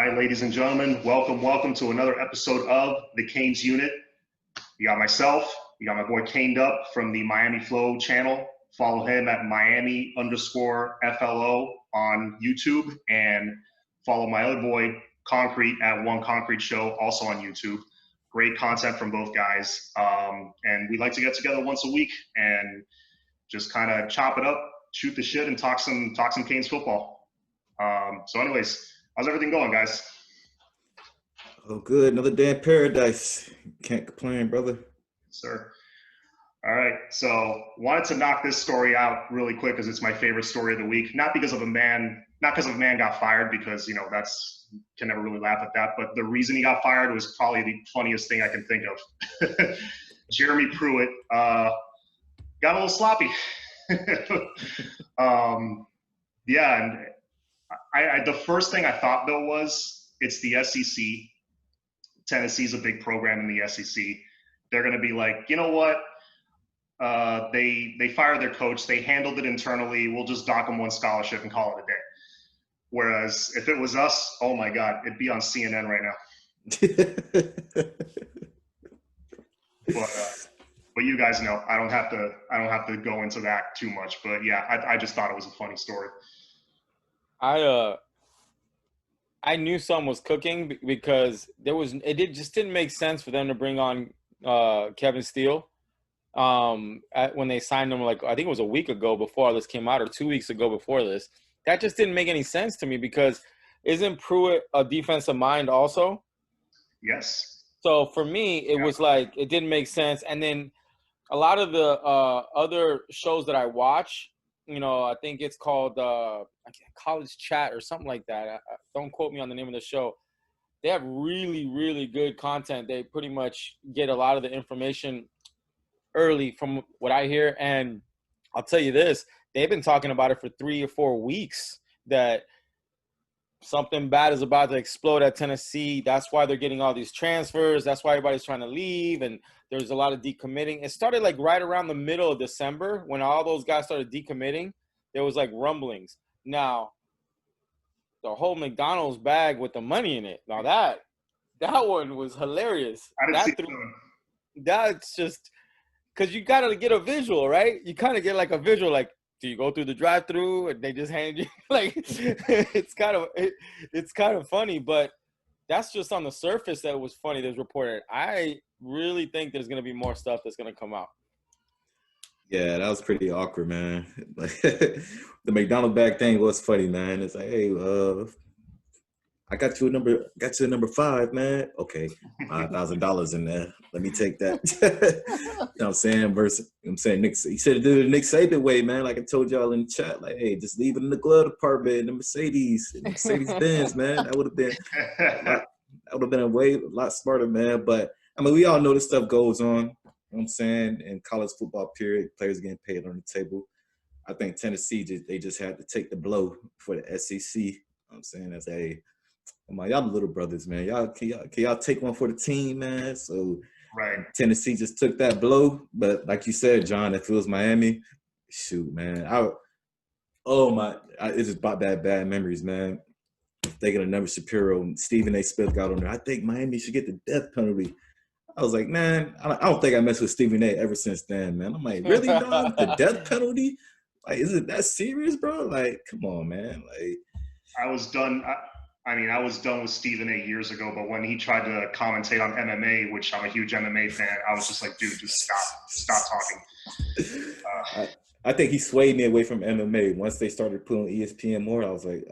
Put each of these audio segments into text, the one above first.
right, ladies and gentlemen, welcome to another episode of the Canes Unit. You got myself, you got my boy Caned Up from the Miami Flow channel. Follow him at Miami_FLO on YouTube, and follow my other boy Concrete at One Concrete Show, also on YouTube. Great content from both guys, and we like to get together once a week and just kind of chop it up, shoot the shit, and talk some Canes football. So anyways, how's everything going, guys? Oh, good. Another day in paradise. Can't complain, brother. Sir. All right. So wanted to knock this story out really quick because it's my favorite story of the week. Not because a man got fired, because, that's, can never really laugh at that. But the reason he got fired was probably the funniest thing I can think of. Jeremy Pruitt got a little sloppy. Yeah. And the first thing I thought, though, was it's the SEC. Tennessee's a big program in the SEC. They're going to be like, you know what? They fired their coach. They handled it internally. We'll just dock them one scholarship and call it a day. Whereas if it was us, oh my God, it'd be on CNN right now. But you guys know, I don't have to go into that too much. But yeah, I just thought it was a funny story. I knew something was cooking because it just didn't make sense for them to bring on Kevin Steele when they signed him, like, I think it was a week ago before this came out, or 2 weeks ago before this. That just didn't make any sense to me, because isn't Pruitt a defensive mind also? Yes. So for me, it was like, it didn't make sense. And then a lot of the other shows that I watch, I think it's called College Chat or something like that. Don't quote me on the name of the show. They have really, really good content. They pretty much get a lot of the information early from what I hear. And I'll tell you this, they've been talking about it for 3 or 4 weeks, that something bad is about to explode at Tennessee. That's why they're getting all these transfers. That's why everybody's trying to leave. And there's a lot of decommitting. It started like right around the middle of December when all those guys started decommitting. There was like rumblings. Now, the whole McDonald's bag with the money in it. Now that one was hilarious. That's just because you got to get a visual, right? You kind of get like a visual, like, do you go through the drive-through and they just hand you like it's kind of funny, but that's just on the surface that was funny. There's reported. I really think there's going to be more stuff that's going to come out. Yeah, that was pretty awkward, man. Like the McDonald's bag thing was funny, man. It's like, hey, I got you a number 5, man. Okay, $5,000 in there. Let me take that. You know what I'm saying? Nick, he said do it the Nick Saban way, man. Like I told y'all in the chat, like, hey, just leave it in the glove department, in the Mercedes Benz, man. That would have been a lot smarter, man. But I mean, we all know this stuff goes on. You know what I'm saying? In college football period, players getting paid on the table. I think Tennessee just had to take the blow for the SEC. You know what I'm saying? That's come on, y'all the little brothers, man. Can y'all take one for the team, man? So right. Tennessee just took that blow. But like you said, John, if it was Miami, shoot, man. It just brought back bad memories, man. Thinking of Number Shapiro and Stephen A. Smith got on there. I think Miami should get the death penalty. I was like, man, I don't think I messed with Stephen A. ever since then, man. I'm like, really, dog? The death penalty? Like, is it that serious, bro? Like, come on, man. Like, I was done. I was done with Stephen A. years ago, but when he tried to commentate on MMA, which I'm a huge MMA fan, I was just like, dude, just stop talking. I think he swayed me away from MMA. Once they started putting ESPN more, I was like,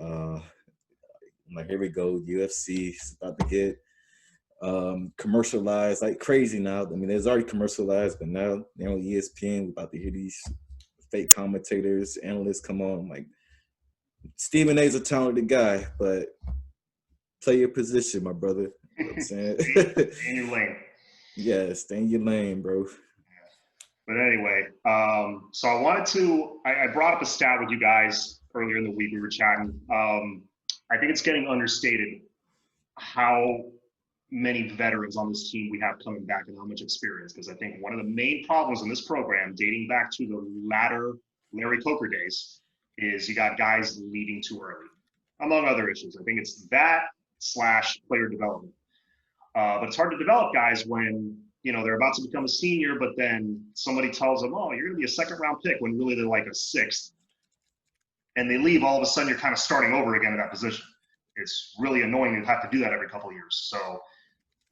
here we go. UFC is about to get commercialized like crazy now. I mean, there's already commercialized, but now they're on ESPN. We're about to hear these fake commentators, analysts come on. I'm like, Stephen A's a talented guy, but play your position, my brother. You know what I'm saying? Stay in your lane. Yeah, stay in your lane, bro. But anyway, so I brought up a stat with you guys earlier in the week. We were chatting. I think it's getting understated how many veterans on this team we have coming back and how much experience. Because I think one of the main problems in this program, dating back to the latter Larry Coker days, is you got guys leaving too early, among other issues. I think it's that. / player development. But it's hard to develop guys when, they're about to become a senior, but then somebody tells them, oh, you're going to be a second round pick when really they're like a sixth. And they leave, all of a sudden you're kind of starting over again in that position. It's really annoying to have to do that every couple of years. So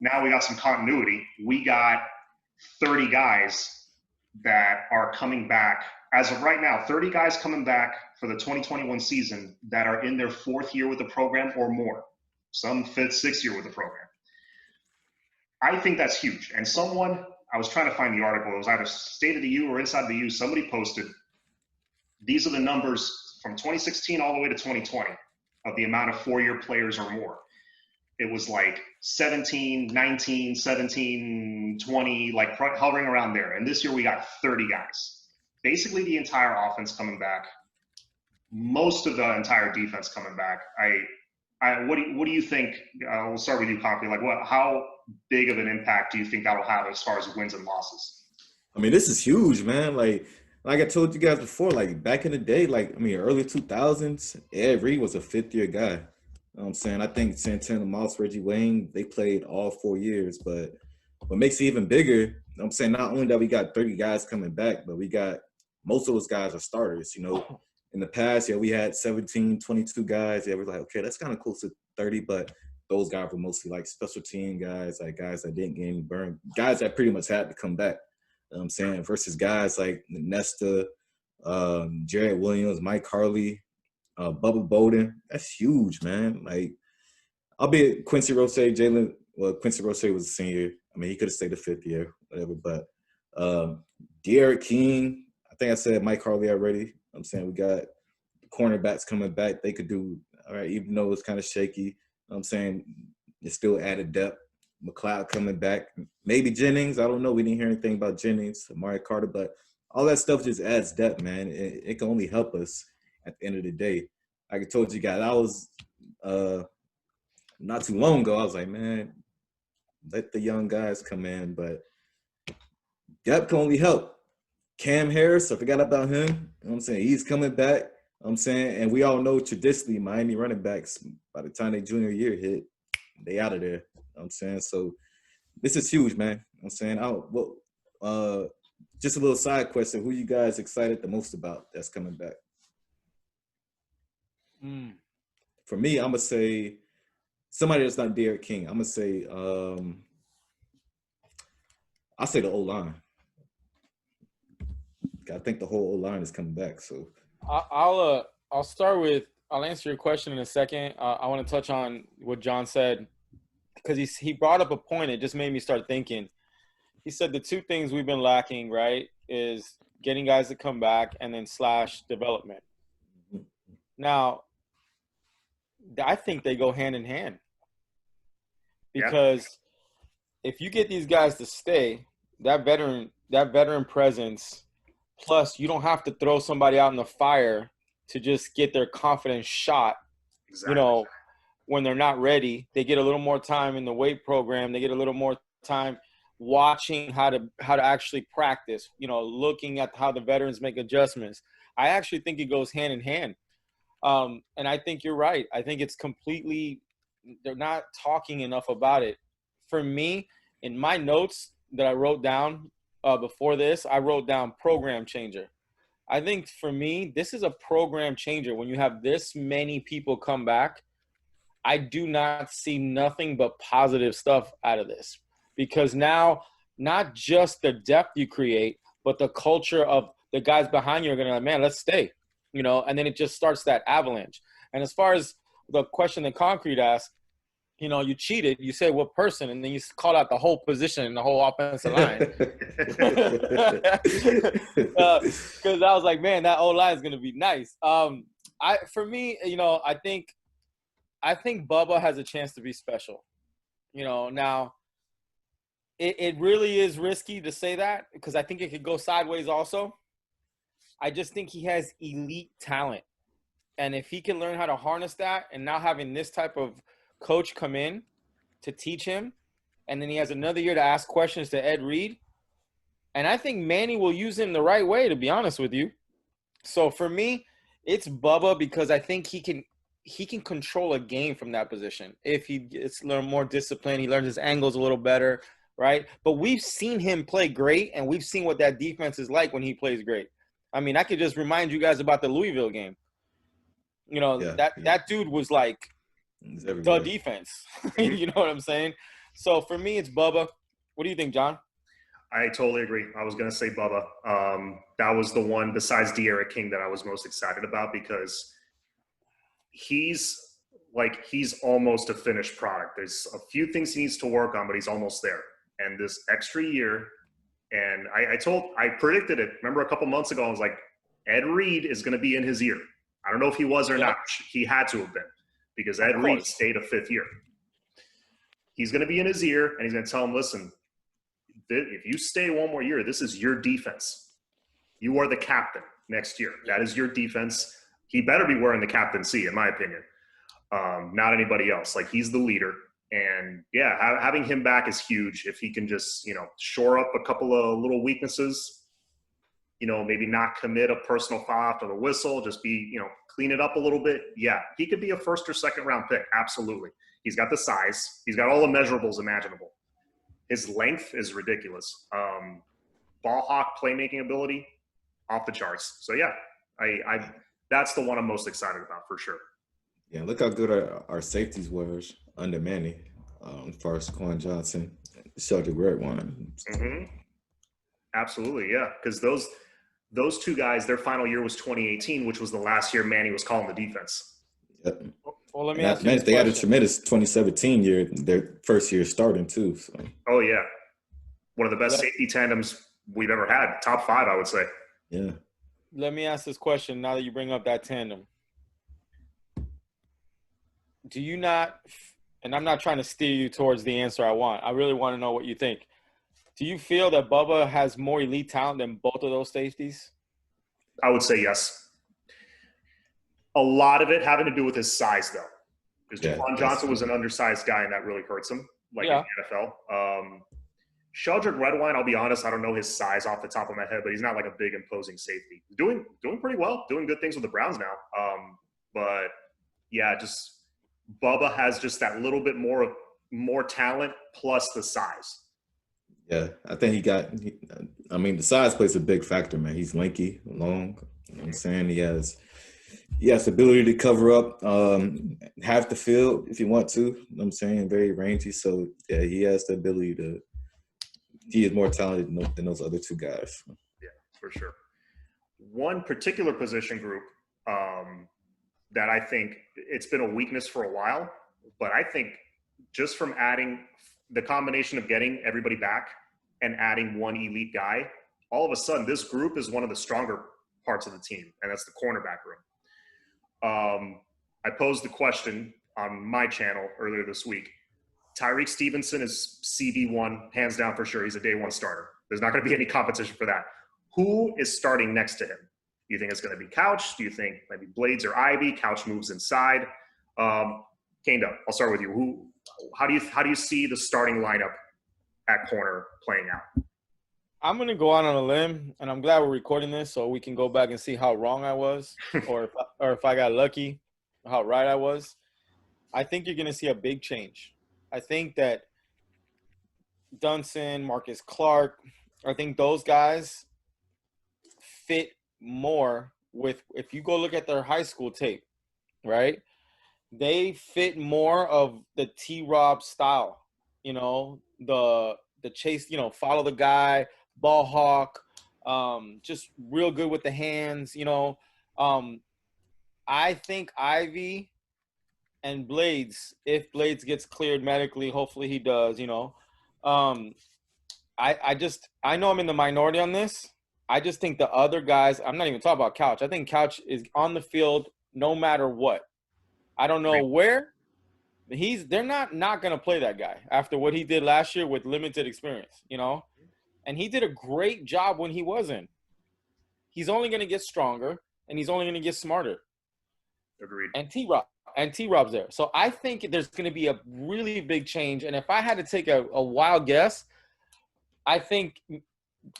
now we got some continuity. We got 30 guys that are coming back. As of right now, 30 guys coming back for the 2021 season that are in their 4th year with the program or more. Some 5th, 6th year with the program. I think that's huge. And I was trying to find the article, it was either State of the U or Inside the U, somebody posted, these are the numbers from 2016 all the way to 2020 of the amount of 4-year players or more. It was like 17, 19, 17, 20, like hovering around there. And this year we got 30 guys. Basically the entire offense coming back. Most of the entire defense coming back. What do you think? We'll start with you, Conkey. Like, how big of an impact do you think that'll have as far as wins and losses? I mean, this is huge, man. Like I told you guys before, like back in the day, early 2000s, Ed Reed was a 5th-year guy. You know what I'm saying? I think Santana Moss, Reggie Wayne, they played all 4 years. But what makes it even bigger, you know what I'm saying, not only that we got 30 guys coming back, but we got most of those guys are starters, In the past, we had 17, 22 guys. We're like, okay, that's kind of close to 30, but those guys were mostly like special team guys, like guys that didn't get any burn, guys that pretty much had to come back. You know what I'm saying? Versus guys like Nesta, Jared Williams, Mike Harley, Bubba Bolden. That's huge, man. Like, albeit Quincy Roche, Quincy Roche was a senior. I mean, he could have stayed the 5th year, whatever. But De'Aaron King, I think I said Mike Harley already. I'm saying we got cornerbacks coming back. They could do all right, even though it's kind of shaky. I'm saying it's still added depth. McLeod coming back. Maybe Jennings. I don't know. We didn't hear anything about Jennings, Amari Carter, but all that stuff just adds depth, man. It can only help us at the end of the day. Like I told you guys, I was not too long ago, I was like, man, let the young guys come in, but depth can only help. Cam Harris, I forgot about him. You know what I'm saying? He's coming back. You know what I'm saying? And we all know traditionally Miami running backs, by the time their junior year hit, they out of there. You know what I'm saying? So this is huge, man. You know what I'm saying? Just a little side question. Who you guys excited the most about that's coming back? For me, I'm going to say somebody that's not Derek King. I'm going to say I'll say the O-line. I think the whole O-line is coming back. So I'll answer your question in a second. I want to touch on what John said because he brought up a point. It just made me start thinking. He said the 2 things we've been lacking, right, is getting guys to come back and then / development. Now, I think they go hand in hand because if you get these guys to stay, that veteran presence. Plus, you don't have to throw somebody out in the fire to just get their confidence shot. Exactly. When they're not ready, they get a little more time in the weight program. They get a little more time watching how to actually practice, looking at how the veterans make adjustments. I actually think it goes hand in hand. And I think you're right. I think it's they're not talking enough about it. For me, in my notes that I wrote down, before this, I wrote down program changer. I think for me, this is a program changer. When you have this many people come back, I do not see nothing but positive stuff out of this because now not just the depth you create, but the culture of the guys behind you are going to, man, let's stay, and then it just starts that avalanche. And as far as the question that Concrete asked, you cheated. You say what person, and then you called out the whole position and the whole offensive line. Because I was like, man, that O-line is going to be nice. For me, I think Bubba has a chance to be special. Now it really is risky to say that because I think it could go sideways also. I just think he has elite talent. And if he can learn how to harness that and now having this type of coach come in to teach him, and then he has another year to ask questions to Ed Reed. And I think Manny will use him the right way, to be honest with you. So for me, it's Bubba because I think he can he can control a game from that position. If he gets a little more disciplined, he learns his angles a little better, right? But we've seen him play great, and we've seen what that defense is like when he plays great. I mean, I could just remind you guys about the Louisville game. You know, that dude was like the defense. You know what I'm saying? So for me, it's Bubba. What do you think, John? I totally agree. I was going to say Bubba. That was the one besides De'Ara King that I was most excited about because he's almost a finished product. There's a few things he needs to work on, but he's almost there. And this extra year, and I predicted it. Remember a couple months ago, I was like, Ed Reed is going to be in his ear. I don't know if he was or not. He had to have been because Ed Reed stayed a 5th year. He's going to be in his ear, and he's going to tell him, listen, if you stay one more year, this is your defense. You are the captain next year. That is your defense. He better be wearing the captaincy, in my opinion, not anybody else. Like, he's the leader. And, yeah, having him back is huge. If he can just, shore up a couple of little weaknesses, maybe not commit a personal foul after the whistle, just be, clean it up a little bit. Yeah, he could be a 1st or 2nd round pick. Absolutely. He's got the size. He's got all the measurables imaginable. His length is ridiculous. Ball hawk playmaking ability, off the charts. So, yeah, I that's the one I'm most excited about for sure. Yeah, look how good our safeties were under Manny. First, Quan Johnson, Sheldrick Redwine. Mm-hmm. Absolutely, yeah. Because those two guys, their final year was 2018, which was the last year Manny was calling the defense. Yep. Well, let me ask you this they question. had a tremendous 2017 year, their first year starting too. So. Oh, yeah. One of the best safety tandems we've ever had. Top 5, I would say. Yeah. Let me ask this question now that you bring up that tandem. Do you not, and I'm not trying to steer you towards the answer I want. I really want to know what you think. Do you feel that Bubba has more elite talent than both of those safeties? I would say yes. A lot of it having to do with his size, though. Because Jaquan Johnson was an undersized guy, and that really hurts him, in the NFL. Sheldrick Redwine, I'll be honest, I don't know his size off the top of my head, but he's not like a big, imposing safety. Doing pretty well, doing good things with the Browns now. But, yeah, just Bubba has just that little bit more talent plus the size. Yeah, I think the size plays a big factor, man. He's lanky, long. You know what I'm saying? He has the ability to cover up half the field if you want to. You know what I'm saying? Very rangy. So, yeah, he has the ability to – he is more talented than those other two guys. Yeah, for sure. One particular position group that I think it's been a weakness for a while, but I think just from adding the combination of getting everybody back and adding one elite guy, all of a sudden this group is one of the stronger parts of the team, and that's the cornerback room. I posed the question on my channel earlier this week. Tyreek Stevenson is CB1, hands down for sure. He's a day one starter. There's not going to be any competition for that. Who is starting next to him? Do you think it's going to be Couch? Do you think maybe Blades or Ivy? Couch moves inside. Kendo, I'll start with you. How do you see the starting lineup at corner playing out? I'm going to go out on a limb, and I'm glad we're recording this so we can go back and see how wrong I was or if I got lucky, how right I was. I think you're going to see a big change. I think that Dunson, Marcus Clark, I think those guys fit more with – if you go look at their high school tape, right, they fit more of the T-Rob style, the chase, follow the guy, ball hawk, just real good with the hands, I think Ivy – and Blades, if Blades gets cleared medically, hopefully he does, I know I'm in the minority on this. I just think the other guys, I'm not even talking about Couch. I think Couch is on the field no matter what. I don't know where. They're not going to play that guy after what he did last year with limited experience, And he did a great job when he wasn't. He's only going to get stronger, and he's only going to get smarter. Agreed. And T-Rob's there. So I think there's going to be a really big change. And if I had to take a wild guess, I think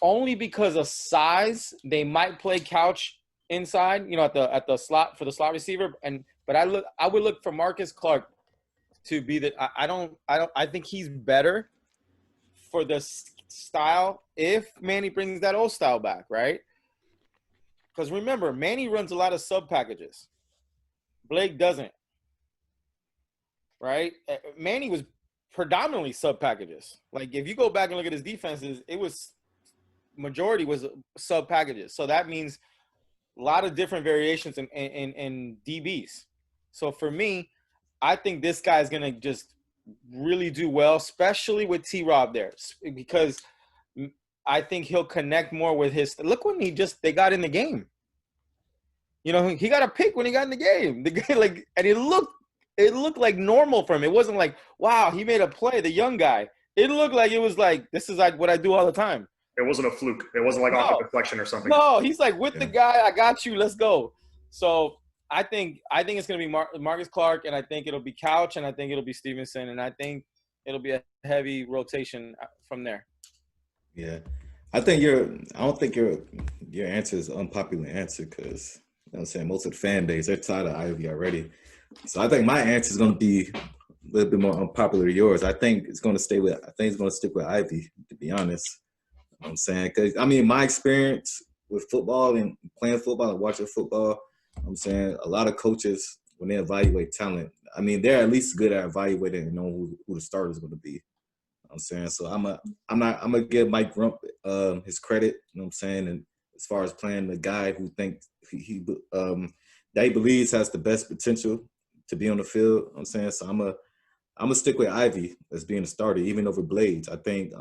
only because of size, they might play Couch inside, at the slot for the slot receiver. But I would look for Marcus Clark to be the. I think he's better for the style if Manny brings that old style back, right? Because remember, Manny runs a lot of sub packages. Blake doesn't, right? Manny was predominantly sub packages. Like if you go back and look at his defenses, it was majority was sub packages. So that means a lot of different variations in DBs. So for me, I think this guy is going to just really do well, especially with T-Rob there, because I think he'll connect more with his – look when they got in the game. He got a pick when he got in the game. The guy, and it looked like normal for him. It wasn't like, wow, he made a play, the young guy. It looked like it was like, this is like what I do all the time. It wasn't a fluke. It wasn't like off a deflection or something. No, he's like with the guy. I got you. Let's go. So I think it's going to be Marcus Clark, and I think it'll be Couch, and I think it'll be Stevenson, and I think it'll be a heavy rotation from there. Yeah, I don't think your answer is an unpopular answer because you know what I'm saying most of the fan base they're tired of Ivy already. So I think my answer is going to be a little bit more unpopular than yours. I think it's going to stick with Ivy, to be honest. You know what I'm saying? Because, I mean, my experience with football and playing football and watching football, you know what I'm saying, a lot of coaches, when they evaluate talent, I mean, they're at least good at evaluating and knowing who the starter is going to be. You know what I'm saying? So I'm going to give Mike Rump his credit, you know what I'm saying, and as far as playing the guy who thinks that he believes has the best potential to be on the field, you know what I'm saying? So I'm gonna stick with Ivy as being a starter, even over Blades. I think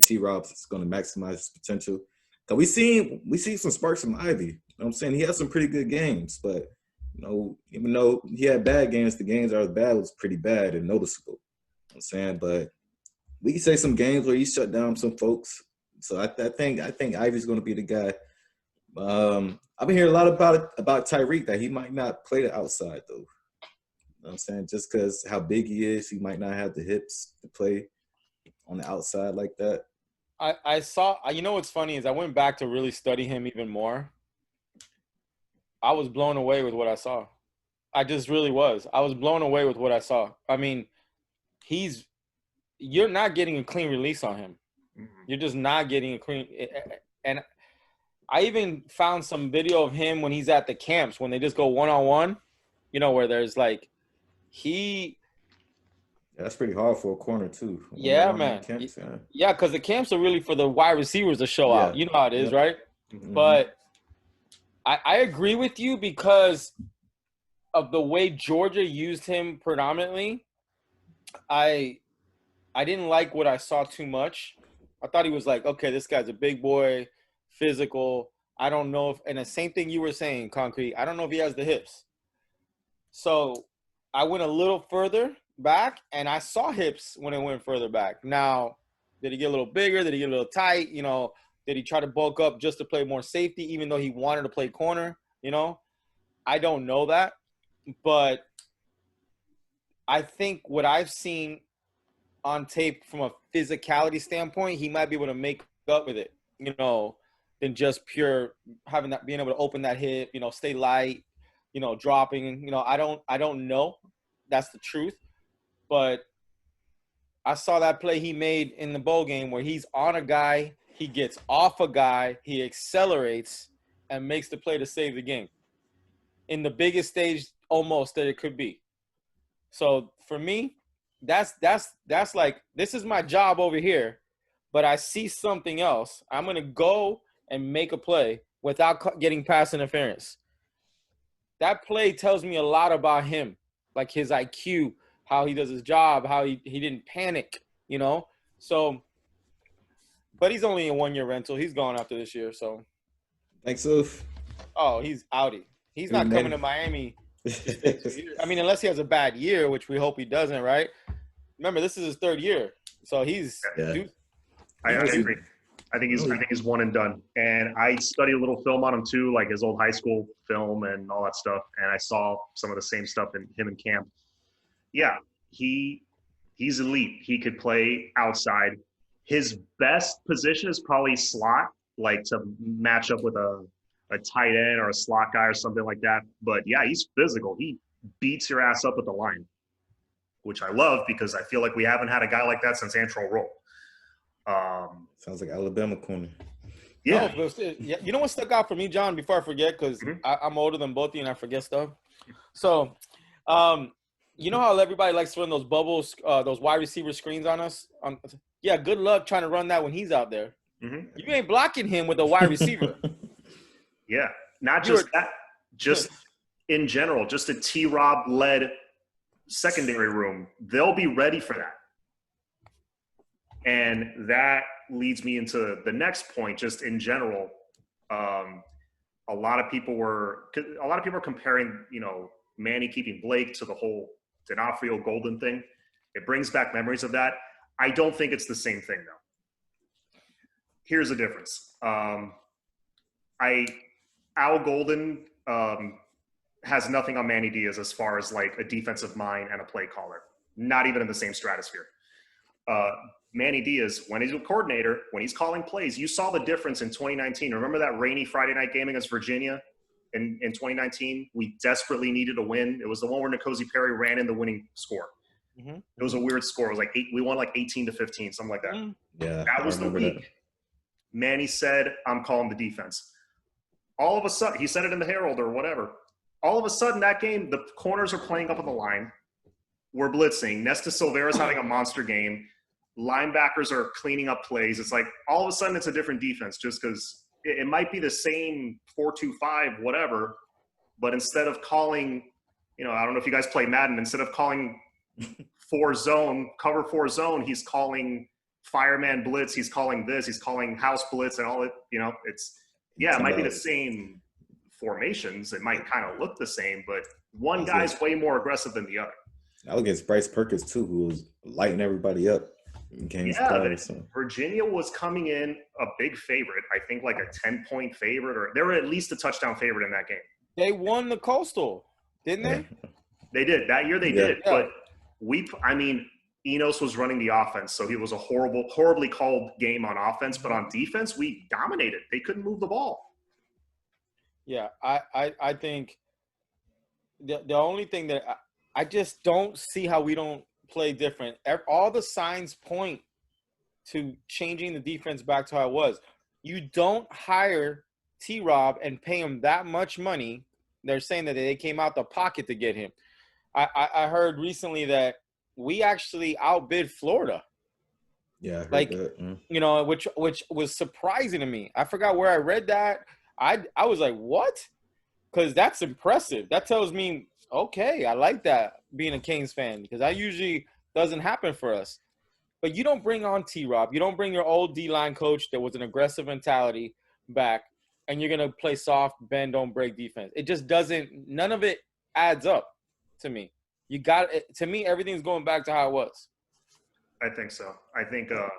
T-Rob's is going to maximize his potential. Cause we see some sparks from Ivy. You know what I'm saying? He had some pretty good games, but even though he had bad games, the games that were bad was pretty bad and noticeable. You know what I'm saying? But we can say some games where he shut down some folks. So I think Ivy's going to be the guy. I've been hearing a lot about Tyreek that he might not play the outside though. You know what I'm saying? Just because how big he is, he might not have the hips to play on the outside like that. I saw – what's funny is I went back to really study him even more. I was blown away with what I saw. I just really was. I was blown away with what I saw. I mean, you're not getting a clean release on him. You're just not getting a clean – and I even found some video of him when he's at the camps when they just go one-on-one, where there's like he – that's pretty hard for a corner too. Yeah, man. Camps, yeah, because the camps are really for the wide receivers to show out. You know how it is, right? Mm-hmm. But I agree with you because of the way Georgia used him predominantly. I didn't like what I saw too much. I thought he was like, okay, this guy's a big boy, physical. I don't know if – and the same thing you were saying, Concrete. I don't know if he has the hips. So I went a little further back, and I saw hips when it went further back. Now, did he get a little bigger? Did he get a little tight? Did he try to bulk up just to play more safety, even though he wanted to play corner? I don't know that. But I think what I've seen on tape from a physicality standpoint, he might be able to make up with it, than just pure having that, being able to open that hip, stay light, dropping. I don't know. That's the truth. But I saw that play he made in the bowl game where he's on a guy, he gets off a guy, he accelerates, and makes the play to save the game in the biggest stage almost that it could be. So for me, that's like, this is my job over here, but I see something else. I'm going to go and make a play without getting pass interference. That play tells me a lot about him, like his IQ, how he does his job, how he didn't panic, So, but he's only a 1-year rental. He's gone after this year, so. Thanks, so. Oh, he's outie. He's not coming to Miami. I mean, unless he has a bad year, which we hope he doesn't, right? Remember, this is his 3rd year, so he's. Yeah. I agree. I think he's one and done. And I studied a little film on him too, like his old high school film and all that stuff. And I saw some of the same stuff in him in camp. Yeah, he's elite. He could play outside. His best position is probably slot, like to match up with a a tight end or a slot guy or something like that. But yeah, he's physical. He beats your ass up at the line, which I love because I feel like we haven't had a guy like that since Antrell Roll. Sounds like Alabama corner. Yeah. No, but you know what stuck out for me, John, before I forget, because I'm older than both of you and I forget stuff. So, you know how everybody likes to run those bubbles, those wide receiver screens on us? Yeah, good luck trying to run that when he's out there. You ain't blocking him with a wide receiver. Yeah, not just that, just in general, just a T-Rob led secondary room. They'll be ready for that. And that leads me into the next point, just in general. A lot of people were comparing, Manny keeping Blake to the whole D'Onofrio Golden thing. It brings back memories of that. I don't think it's the same thing, though. Here's the difference. Al Golden has nothing on Manny Diaz as far as like a defensive mind and a play caller. Not even in the same stratosphere. Manny Diaz, when he's a coordinator, when he's calling plays, you saw the difference in 2019. Remember that rainy Friday night game against Virginia in 2019? We desperately needed a win. It was the one where N'Kosi Perry ran in the winning score. It was a weird score. It was like we won like 18-15, something like that. Yeah, that was the week. That. Manny said, "I'm calling the defense." All of a sudden, he said it in the Herald or whatever. All of a sudden, that game, the corners are playing up on the line. We're blitzing. Nesta Silvera's having a monster game. Linebackers are cleaning up plays. It's like all of a sudden it's a different defense just because it might be the same 4-2-5, whatever, but instead of calling, I don't know if you guys play Madden, instead of calling cover 4 zone, he's calling fireman blitz, he's calling this, he's calling house blitz and all it, it might be the same formations. It might kind of look the same, but one guy's way more aggressive than the other. I was against Bryce Perkins too, who was lighting everybody up. Virginia was coming in a big favorite. I think like a 10-point favorite, or they were at least a touchdown favorite in that game. They won the Coastal, didn't they? They did. That year they did. Yeah. But Enos was running the offense, so it was a horribly called game on offense. But on defense, we dominated. They couldn't move the ball. Yeah, I think the only thing that I just don't see how we don't play different. All the signs point to changing the defense back to how it was. You don't hire T-Rob and pay him that much money. They're saying that they came out the pocket to get him. I heard recently that we actually outbid Florida. Yeah, I heard that. Which was surprising to me. I forgot where I read that. I was like, what? Because that's impressive. That tells me, okay, I like that being a Canes fan, because that usually doesn't happen for us. But you don't bring on T-Rob. You don't bring your old D-line coach that was an aggressive mentality back, and you're going to play soft, bend, don't break defense. It just doesn't – none of it adds up to me. To me, everything's going back to how it was. I think so. I think I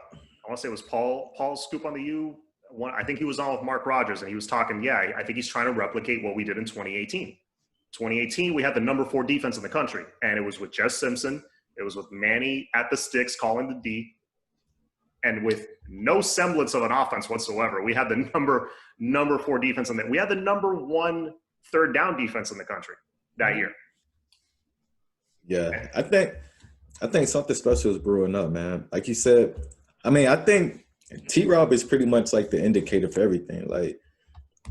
want to say it was Paul's scoop on the U. I think he was on with Mark Rogers, and he was talking, I think he's trying to replicate what we did in 2018. 2018, we had the number 4 defense in the country, and it was with Jess Simpson. It was with Manny at the sticks calling the D, and with no semblance of an offense whatsoever. We had the number 4 defense, and we had the number 1 third down defense in the country that year. Yeah, I think something special is brewing up, man. Like you said, I think T-Rob is pretty much like the indicator for everything. Like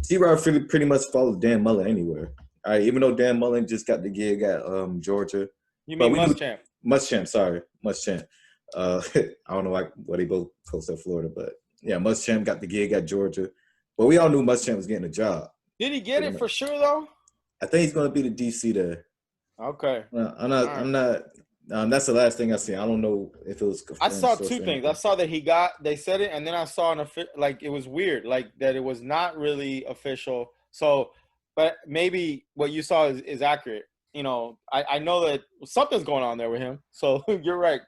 T-Rob pretty much followed Dan Mullen anywhere. All right, even though Dan Mullen just got the gig at Georgia. You mean Muschamp? Muschamp. I don't know what he both coached at Florida, but yeah, Muschamp got the gig at Georgia. But we all knew Muschamp was getting a job. Did he get it for sure though? I think he's going to be the DC there. Okay. I'm not. That's the last thing I see. I don't know if it was. I saw 2 things. I saw that they said it, and then I saw it was weird, like that it was not really official. So, but maybe what you saw is accurate. I know that something's going on there with him. So you're right.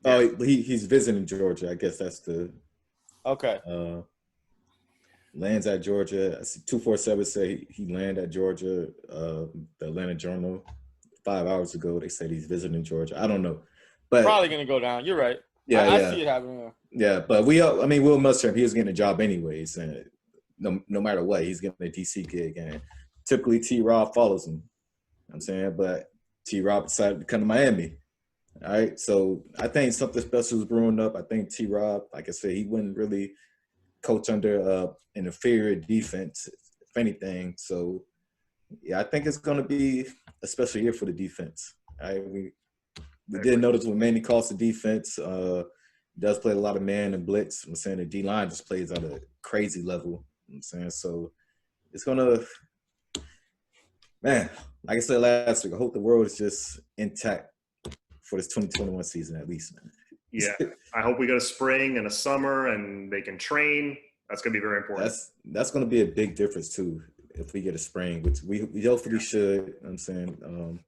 Oh, he's visiting Georgia. I guess that's the. Okay. Lands at Georgia. 247 say he landed at Georgia. The Atlanta Journal 5 hours ago, they said he's visiting Georgia. I don't know, but probably gonna go down. You're right. Yeah, I see it happening. Yeah, but Will Muschamp, he was getting a job anyways, and no matter what, he's getting a DC gig. And typically T-Rob follows him. I'm saying, but T-Rob decided to come to Miami. All right, so I think something special is brewing up. I think T-Rob, like I said, he wouldn't really coach under an inferior defense, if anything. So, yeah, I think it's going to be a special year for the defense. All right, we did notice when Manny calls the defense, does play a lot of man and blitz. I'm saying the D-line just plays at a crazy level. I'm saying, so it's going to – man, like I said last week, I hope the world is just intact for this 2021 season at least, man. Yeah, I hope we get a spring and a summer and they can train. That's going to be very important. That's going to be a big difference too if we get a spring, which we hopefully should. I'm saying,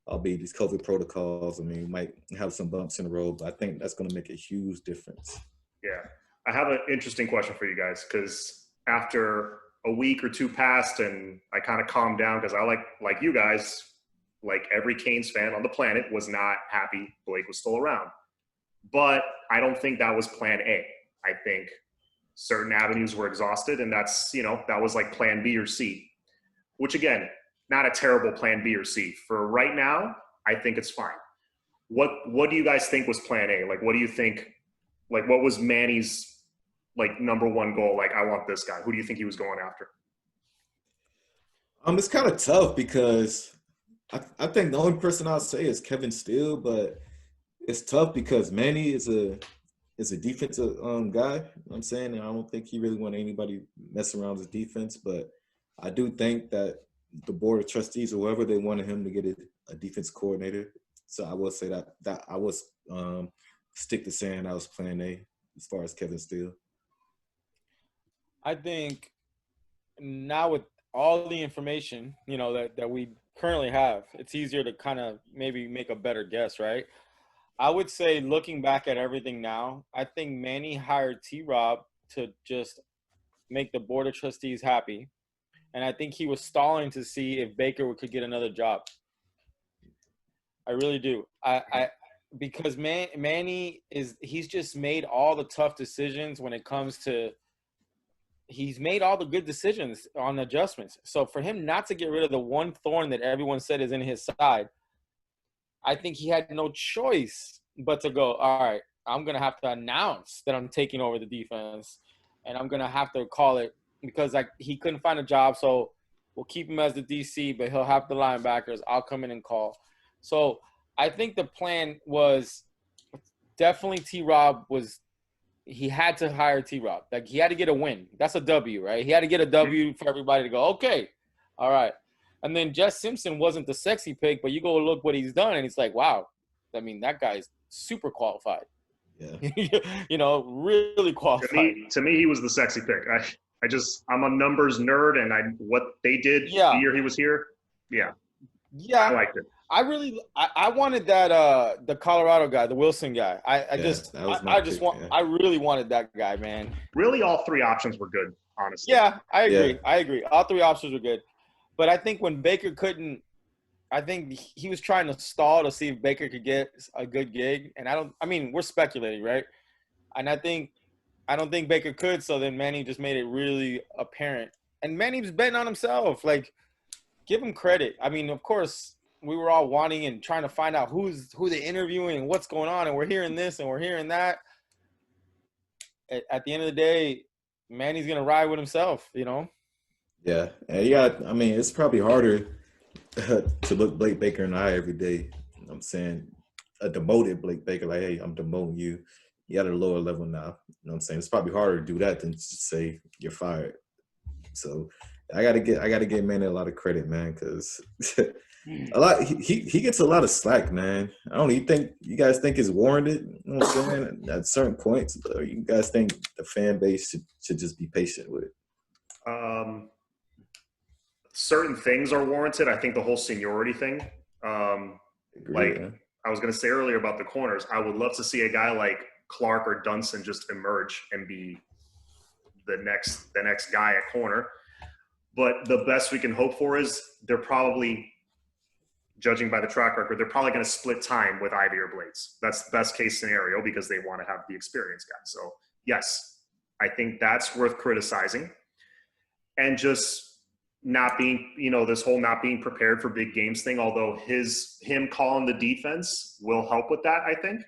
albeit these COVID protocols, I mean, we might have some bumps in the road, but I think that's going to make a huge difference. Yeah, I have an interesting question for you guys because after a week or two passed and I kind of calmed down because I like you guys, like every Canes fan on the planet was not happy Blake was still around. But I don't think that was plan A. I think certain avenues were exhausted and that's, that was like plan B or C, which again, not a terrible plan B or C. For right now, I think it's fine. What do you guys think was plan A? Like, what do you think, like what was Manny's like number one goal? Like, I want this guy. Who do you think he was going after? It's kind of tough because I think the only person I'll say is Kevin Steele, but it's tough because Manny is a defensive guy. You know what I'm saying, and I don't think he really want anybody messing around his defense. But I do think that the board of trustees or whoever they wanted him to get a defense coordinator. So I will say that I was stick to saying I was plan A as far as Kevin Steele. I think now with all the information, that we currently have, it's easier to kind of maybe make a better guess, right? I would say looking back at everything now, I think Manny hired T-Rob to just make the board of trustees happy. And I think he was stalling to see if Baker could get another job. I really do. Because Manny he's just made all the tough decisions when it comes to he's made all the good decisions on adjustments. So for him not to get rid of the one thorn that everyone said is in his side, I think he had no choice but to go, all right, I'm going to have to announce that I'm taking over the defense, and I'm going to have to call it because he couldn't find a job, so we'll keep him as the DC, but he'll have the linebackers. I'll come in and call. So I think the plan was definitely T-Rob he had to hire T-Rob. Like, he had to get a win. That's a W, right? He had to get a W for everybody to go, okay, all right. And then Jess Simpson wasn't the sexy pick, but you go look what he's done, and it's like, wow, I mean, that guy's super qualified. Yeah. Really qualified. To me, he was the sexy pick. I'm a numbers nerd, and what they did the year he was here, yeah, I liked it. I wanted that the Colorado guy, the Wilson guy. I really wanted that guy, man. Really, all three options were good, honestly. Yeah, I agree. Yeah. I agree. All three options were good. But I think when Baker couldn't, I think he was trying to stall to see if Baker could get a good gig. And we're speculating, right? And I don't think Baker could. So then Manny just made it really apparent. And Manny was betting on himself. Like, give him credit. I mean, of course, we were all wanting and trying to find out who they're interviewing and what's going on. And we're hearing this and we're hearing that. At the end of the day, Manny's going to ride with himself, Yeah, and it's probably harder to look Blake Baker in the eye every day. I'm saying a demoted Blake Baker, like, hey, I'm demoting you. You at a lower level now. You know what I'm saying? It's probably harder to do that than just say you're fired. So I gotta give Manny a lot of credit, man, because he gets a lot of slack, man. I don't know. You guys think it's warranted? You know what I'm saying? At certain points, or you guys think the fan base should just be patient with it? Certain things are warranted. I think the whole seniority thing. I was going to say earlier about the corners, I would love to see a guy like Clark or Dunson just emerge and be the next guy at corner. But the best we can hope for is they're probably, judging by the track record, they're probably going to split time with Ivy or Blades. That's the best case scenario because they want to have the experienced guy. So yes, I think that's worth criticizing. and just not being, this whole not being prepared for big games thing, although him calling the defense will help with that, I think.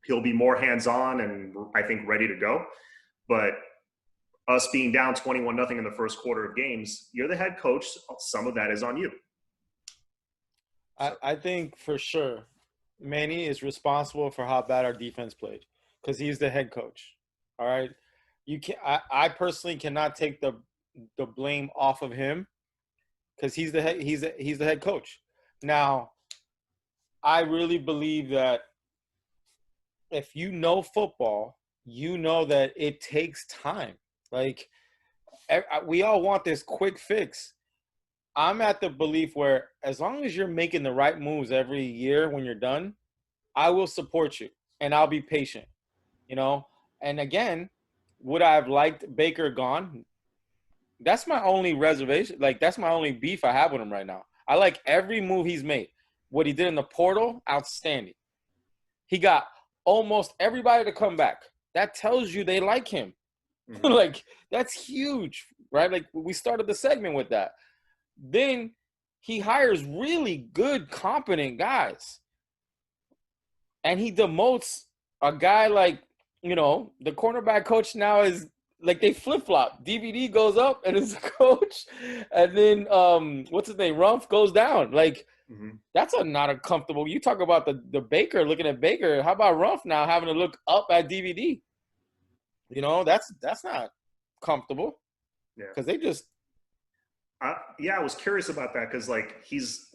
He'll be more hands-on and I think ready to go. But us being down 21-0 in the first quarter of games, you're the head coach. Some of that is on you. I think for sure Manny is responsible for how bad our defense played because he's the head coach. All right. I personally cannot take the blame off of him because he's the head coach. Now, I really believe that if you know football, you know that it takes time. Like, we all want this quick fix. I'm at the belief where as long as you're making the right moves every year when you're done, I will support you and I'll be patient, And again, would I have liked Baker gone? That's my only reservation. Like, that's my only beef I have with him right now. I like every move he's made. What he did in the portal, outstanding. He got almost everybody to come back. That tells you they like him. Mm-hmm. Like, that's huge, right? Like, we started the segment with that. Then he hires really good, competent guys. And he demotes a guy like, the cornerback coach now is like they flip-flop. DVD goes up and is the coach. And then, what's his name? Rumph goes down. Like, that's not a comfortable. You talk about the Baker, looking at Baker. How about Rumph now having to look up at DVD? That's not comfortable. Yeah. Because they just. I was curious about that because, like,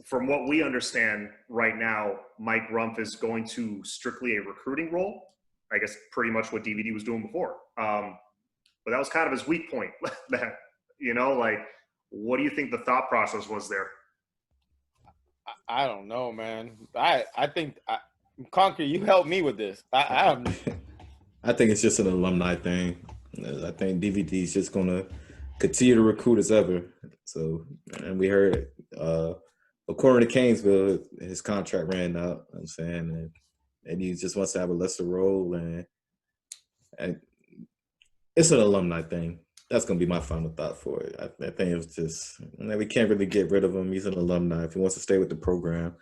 from what we understand right now, Mike Rumph is going to strictly a recruiting role. I guess pretty much what DVD was doing before. But that was kind of his weak point. That, like, what do you think the thought process was there? I don't know, man. I think Concrete, you help me with this. I think it's just an alumni thing. I think DVD is just gonna continue to recruit as ever. So, and we heard, according to Canesville, his contract ran out. I'm saying, and he just wants to have a lesser role, and it's an alumni thing. That's gonna be my final thought for it. I think it's just we can't really get rid of him. He's an alumni. If he wants to stay with the program,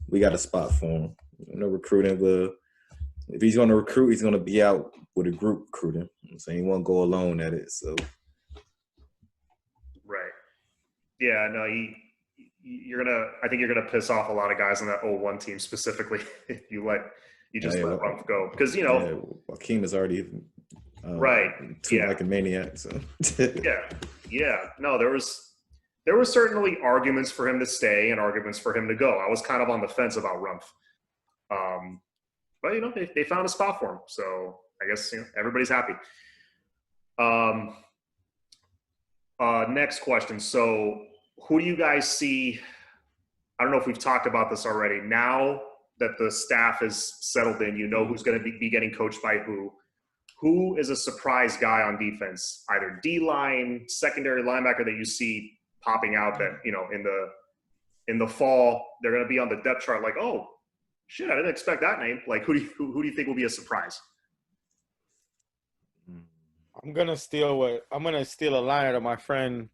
we got a spot for him. Recruiting will. If he's going to recruit, he's going to be out with a group recruiting. I'm saying he won't go alone at it. So, right, yeah, no, I think you're gonna piss off a lot of guys on that 01 team specifically if you let Rumph go because Joaquin is already right, like a maniac. So yeah, no, there were certainly arguments for him to stay and arguments for him to go. I was kind of on the fence about Rumph. But they found a spot for him, so I guess everybody's happy. Next question. So, who do you guys see? I don't know if we've talked about this already. Now that the staff is settled in, who's going to be getting coached by who. Who is a surprise guy on defense? Either D-line, secondary linebacker that you see popping out that in the fall they're going to be on the depth chart. Like, oh. Shit, I didn't expect that name. Like, who do you think will be a surprise? I'm gonna steal a line out of my friend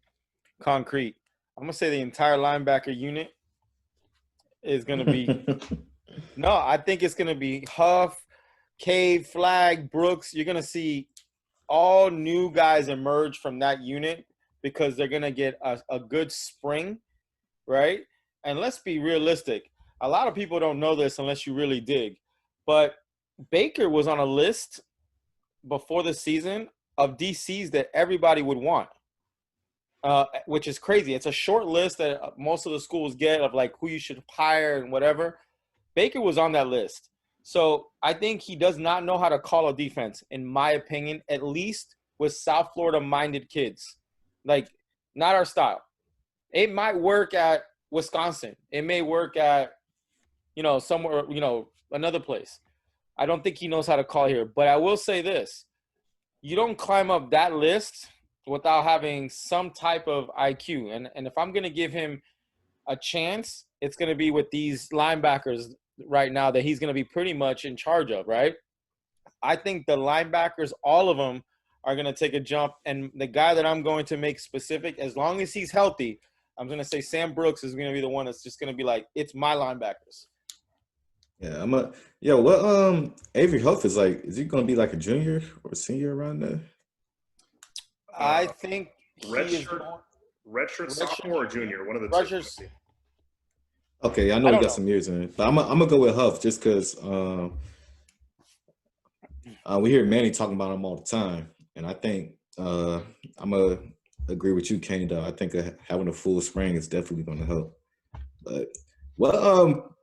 Concrete. I'm gonna say the entire linebacker unit is gonna be. No, I think it's gonna be Huff, Cave, Flag, Brooks. You're gonna see all new guys emerge from that unit because they're gonna get a good spring, right? And let's be realistic. A lot of people don't know this unless you really dig. But Baker was on a list before the season of DCs that everybody would want, which is crazy. It's a short list that most of the schools get of, like, who you should hire and whatever. Baker was on that list. So I think he does not know how to call a defense, in my opinion, at least with South Florida-minded kids. Like, not our style. It might work at Wisconsin. It may work at somewhere, another place. I don't think he knows how to call here. But I will say this. You don't climb up that list without having some type of IQ. And if I'm going to give him a chance, it's going to be with these linebackers right now that he's going to be pretty much in charge of, right? I think the linebackers, all of them, are going to take a jump. And the guy that I'm going to make specific, as long as he's healthy, I'm going to say Sam Brooks is going to be the one that's just going to be like, it's my linebackers. Yeah, what Avery Huff is like, is he gonna be like a junior or senior around there? I think redshirt sophomore or junior, one of the redshirts. two. Okay, I know he got some years in it, but I'm gonna go with Huff just because we hear Manny talking about him all the time, and I think I'm gonna agree with you, Kane. Though I think having a full spring is definitely gonna help. But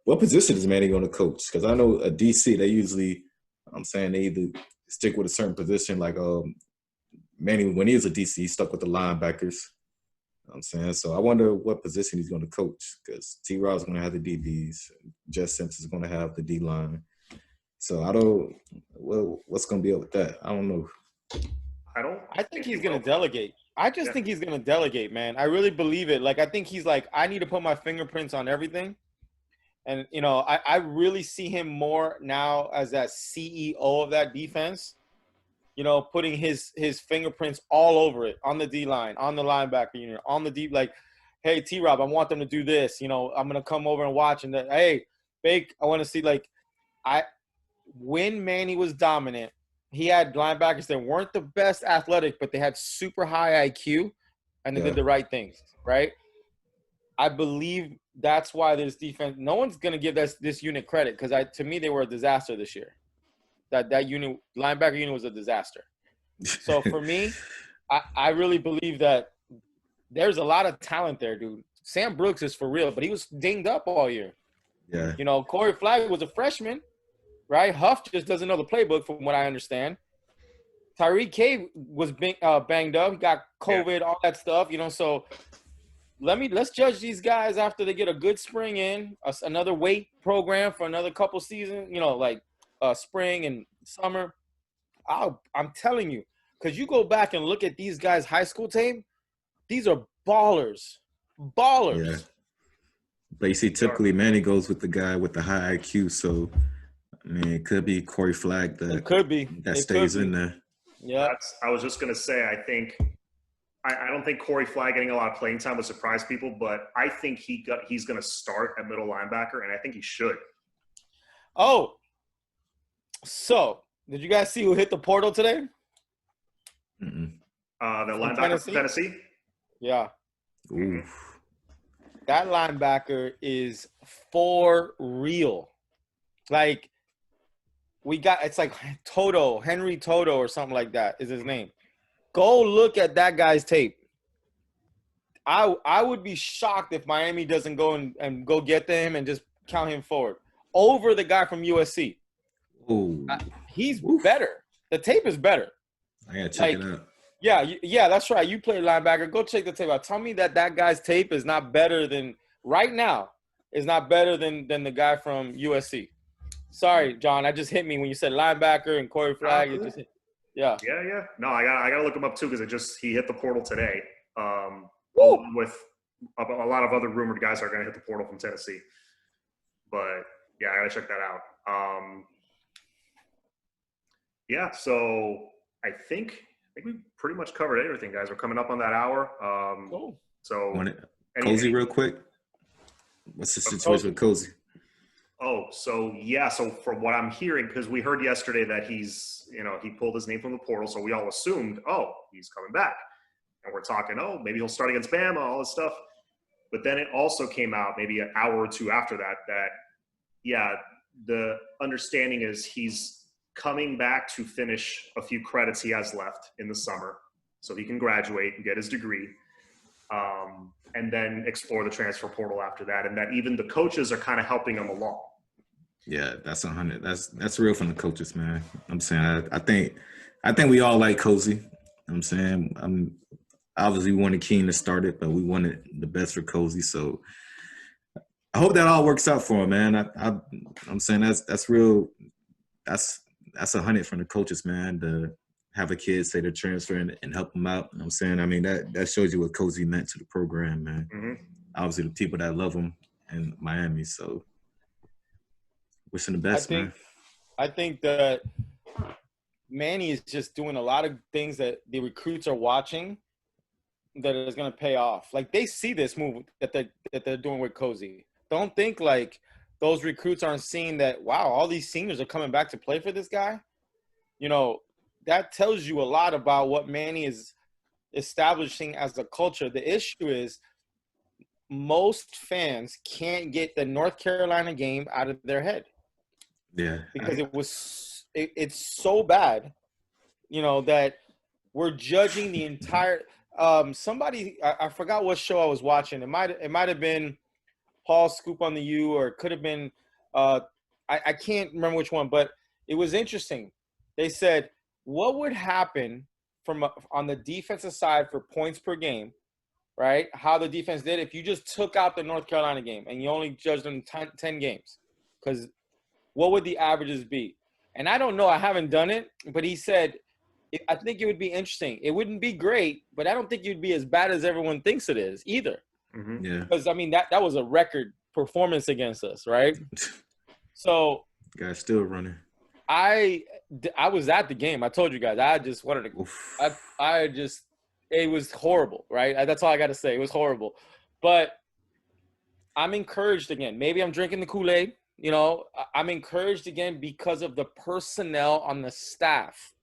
what position is Manny going to coach? Because I know a DC, they usually, they either stick with a certain position. Like Manny, when he was a DC, he stuck with the linebackers. So I wonder what position he's going to coach. Because T-Rod's going to have the DBs, Jess Simpson's going to have the D line. So what's going to be up with that? I don't know. I think he's going to delegate. I just think he's going to delegate, man. I really believe it. Like, I think he's like, I need to put my fingerprints on everything. And, I really see him more now as that CEO of that defense, putting his fingerprints all over it, on the D-line, on the linebacker unit, on the deep, like, hey, T-Rob, I want them to do this. I'm going to come over and watch. And hey, Bake, I want to see, like, when Manny was dominant, he had linebackers that weren't the best athletic, but they had super high IQ, and they did the right things, right? I believe that's why this defense – no one's going to give this unit credit because, to me, they were a disaster this year. That unit – linebacker unit was a disaster. So, for me, I really believe that there's a lot of talent there, dude. Sam Brooks is for real, but he was dinged up all year. Yeah. Corey Flagg was a freshman. Right, Huff just doesn't know the playbook, from what I understand. Tyreek K was banged up. He got COVID, all that stuff. So let's judge these guys after they get a good spring in, another weight program for another couple seasons. Like spring and summer. I'm telling you, because you go back and look at these guys' high school tape, these are ballers. Yeah. But you see, typically Manny goes with the guy with the high IQ, so. I mean, it could be Corey Flagg that stays in there. Yeah, I was just gonna say. I think I don't think Corey Flagg getting a lot of playing time would surprise people, but I think he's gonna start at middle linebacker, and I think he should. Oh, so did you guys see who hit the portal today? Mm-mm. The linebacker from Tennessee. Yeah. Oof. That linebacker is for real. Like. It's like Henry Toto or something like that is his name. Go look at that guy's tape. I would be shocked if Miami doesn't go and go get him and just count him forward over the guy from USC. Ooh. He's better. The tape is better. I gotta check it out. Yeah, that's right. You play linebacker. Go check the tape out. Tell me that guy's tape is not better than right now. Is not better than the guy from USC. Sorry, John. That just hit me when you said linebacker and Corey Flagg. It just hit. Yeah. Yeah. No, I gotta look him up too because he hit the portal today. Along with a lot of other rumored guys are gonna hit the portal from Tennessee. But yeah, I gotta check that out. Yeah. So I think we pretty much covered everything, guys. We're coming up on that hour. So Cozy, real quick. What's the situation with Cozy? Oh, so from what I'm hearing, because we heard yesterday that he pulled his name from the portal, so we all assumed, he's coming back. And we're talking, maybe he'll start against Bama, all this stuff. But then it also came out maybe an hour or two after that, the understanding is he's coming back to finish a few credits he has left in the summer so he can graduate and get his degree. And then explore the transfer portal after that, and that even the coaches are kind of helping him along. Yeah, that's 100. That's real from the coaches, man. I'm saying I think we all like Cozy. I'm saying obviously we wanted Keene to start it, but we wanted the best for Cozy. So I hope that all works out for him, man. I'm saying that's real. That's 100 from the coaches, man. To have a kid say they're transferring and help them out. You know what I'm saying? I mean, that shows you what Cozy meant to the program, man. Mm-hmm. Obviously, the people that love him in Miami. So, wishing the best, man. I think that Manny is just doing a lot of things that the recruits are watching that is going to pay off. Like, they see this move that they're doing with Cozy. Don't think like those recruits aren't seeing that, wow, all these seniors are coming back to play for this guy. You know, that tells you a lot about what Manny is establishing as a culture. The issue is most fans can't get the North Carolina game out of their head. Yeah. Because it's so bad, you know, that we're judging the entire somebody I forgot what show I was watching. It might have been Paul Scoop on the U, or it could have been I can't remember which one, but it was interesting. They said, what would happen on the defensive side for points per game, right? How the defense did if you just took out the North Carolina game and you only judged them 10 games. Because what would the averages be? And I don't know. I haven't done it. But he said, I think it would be interesting. It wouldn't be great, but I don't think you'd be as bad as everyone thinks it is either. Mm-hmm. Yeah. Because, I mean, that was a record performance against us, right? So – Guys still running. I was at the game. I told you guys. I just wanted to – it was horrible, right? That's all I got to say. It was horrible. But I'm encouraged again. Maybe I'm drinking the Kool-Aid. You know, I'm encouraged again because of the personnel on the staff.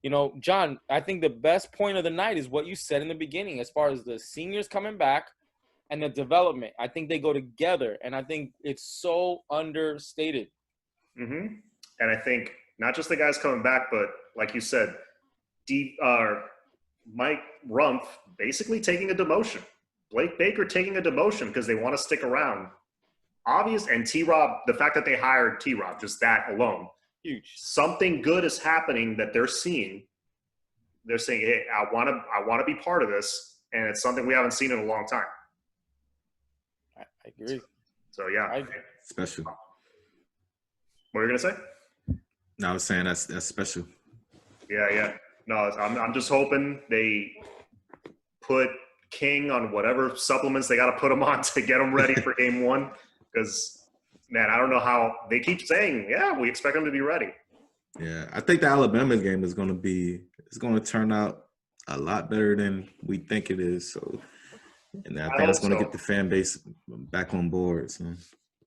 You know, John, I think the best point of the night is what you said in the beginning as far as the seniors coming back and the development. I think they go together, and I think it's so understated. Mm-hmm. And I think not just the guys coming back, but like you said, Mike Rumpf basically taking a demotion. Blake Baker taking a demotion because they want to stick around. Obvious, and T-Rob, the fact that they hired T-Rob, just that alone. Huge. Something good is happening that they're seeing. They're saying, hey, I want to be part of this, and it's something we haven't seen in a long time. I agree. So, yeah. Special. What were you going to say? No, I was saying that's special. Yeah. No, I'm just hoping they put King on whatever supplements they got to put him on to get him ready for game one. Because, man, I don't know how – they keep saying, yeah, we expect them to be ready. Yeah, I think the Alabama game is going to turn out a lot better than we think it is. So, and I think it's going to get the fan base back on board. So.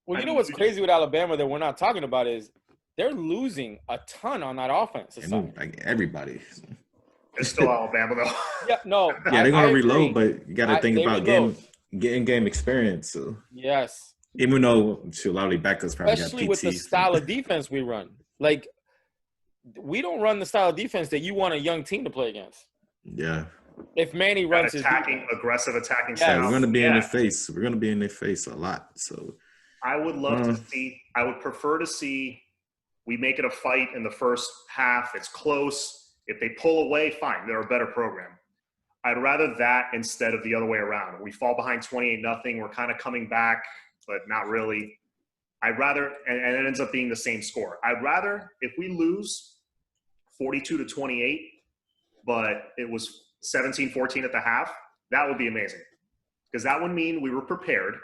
Well, you know what's crazy with Alabama that we're not talking about is they're losing a ton on that offense. Like everybody. It's still Alabama, though. Yeah, no. Yeah, they're going to reload, but you got to think about getting game experience. So. Yes. Even though a lot of the backups probably especially got PT. With the style of defense we run. Like, we don't run the style of defense that you want a young team to play against. Yeah. If Manny runs aggressive attacking style. Yeah, we're going to be in their face. We're going to be in their face a lot. So I would love to see – I would prefer to see we make it a fight in the first half. It's close. If they pull away, fine. They're a better program. I'd rather that instead of the other way around. We fall behind 28-0. We're kind of coming back, but not really. I'd rather – and it ends up being the same score. I'd rather if we lose 42-28, but it was 17-14 at the half, that would be amazing. Because that would mean we were prepared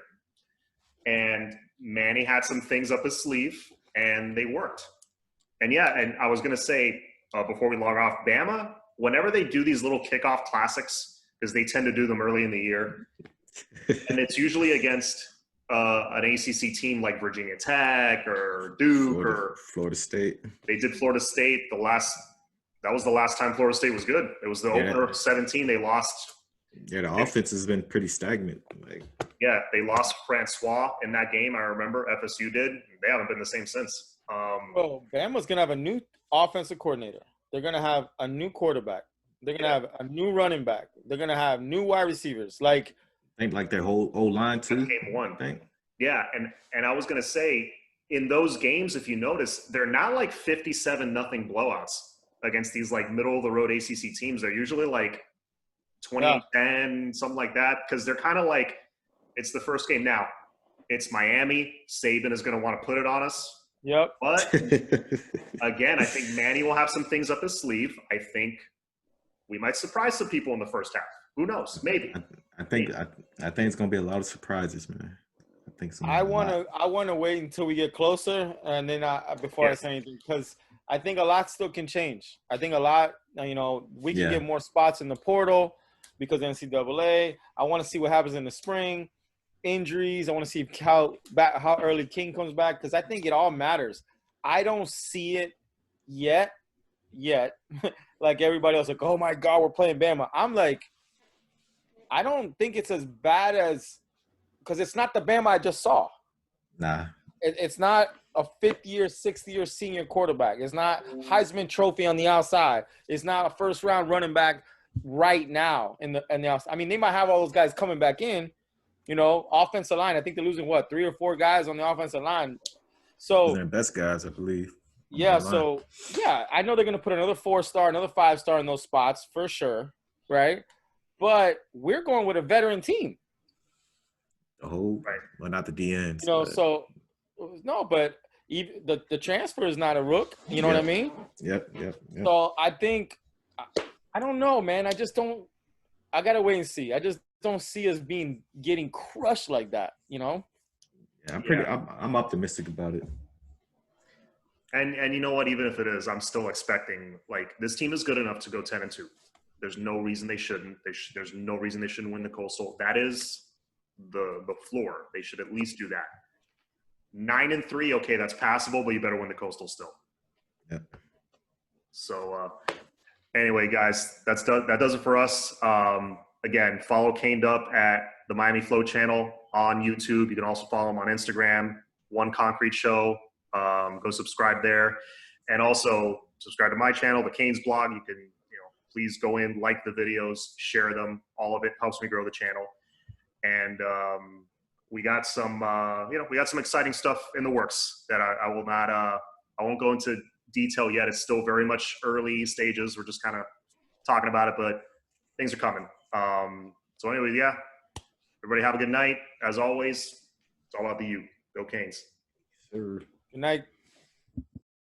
and Manny had some things up his sleeve and they worked. And yeah, and I was going to say before we log off, Bama, whenever they do these little kickoff classics, because they tend to do them early in the year, and it's usually against an ACC team like Virginia Tech or Duke or Florida State. They did Florida State that was the last time Florida State was good. It was the opener of 17. They lost. Yeah, the offense has been pretty stagnant. Yeah, they lost Francois in that game. I remember FSU did. They haven't been the same since. Well, Bama's going to have a new offensive coordinator. They're going to have a new quarterback. They're going to have a new running back. They're going to have new wide receivers. I think like their whole line too. Game one. Yeah, and I was going to say, in those games, if you notice, they're not like 57-0 blowouts against these like middle of the road ACC teams. They're usually like 20-10, something like that, because they're kind of like, it's the first game now. It's Miami. Saban is going to want to put it on us. Yep. But again, I think Manny will have some things up his sleeve. I think we might surprise some people in the first half. Who knows? Maybe. I think it's going to be a lot of surprises, man. I think so. I want to wait until we get closer, and then before I say anything, because I think a lot still can change. I think a lot, we can Yeah. get more spots in the portal because of NCAA. I want to see what happens in the spring. Injuries. I want to see how early King comes back because I think it all matters. I don't see it yet. Like everybody else, like, oh my God, we're playing Bama. I'm like, I don't think it's as bad as because it's not the Bama I just saw. Nah. It's not a fifth-year, sixth-year senior quarterback. It's not Heisman Trophy on the outside. It's not a first-round running back right now in the outside. I mean, they might have all those guys coming back in. Offensive line. I think they're losing 3 or 4 guys on the offensive line. So Those are their best guys, I believe. yeah. So yeah, I know they're gonna put another 4-star, another 5-star in those spots for sure, right? But we're going with a veteran team. Oh, right. Well, not the DNs. So no, but even the transfer is not a rook. You know what I mean? Yep. So I think I don't know, man. I just don't. I gotta wait and see. I just don't see us getting crushed like that. Yeah, I'm optimistic about it. And you know what? Even if it is, I'm still expecting this team is good enough to go 10-2. There's no reason they shouldn't. There's no reason they shouldn't win the Coastal. That is the floor. They should at least do that. 9-3, okay, that's passable, but you better win the Coastal still. Yeah. So anyway, guys, that does it for us. Again, follow Caned Up at the Miami Flow channel on YouTube. You can also follow him on Instagram, One Concrete Show. Go subscribe there, and also subscribe to my channel, the Canes blog. You can, please go in, like the videos, share them. All of it helps me grow the channel. And we got some, we got some exciting stuff in the works that I will not, I won't go into detail yet. It's still very much early stages. We're just kind of talking about it, but things are coming. So anyway, yeah, everybody have a good night. As always, it's all about the U. Go Canes. Sure. Good night.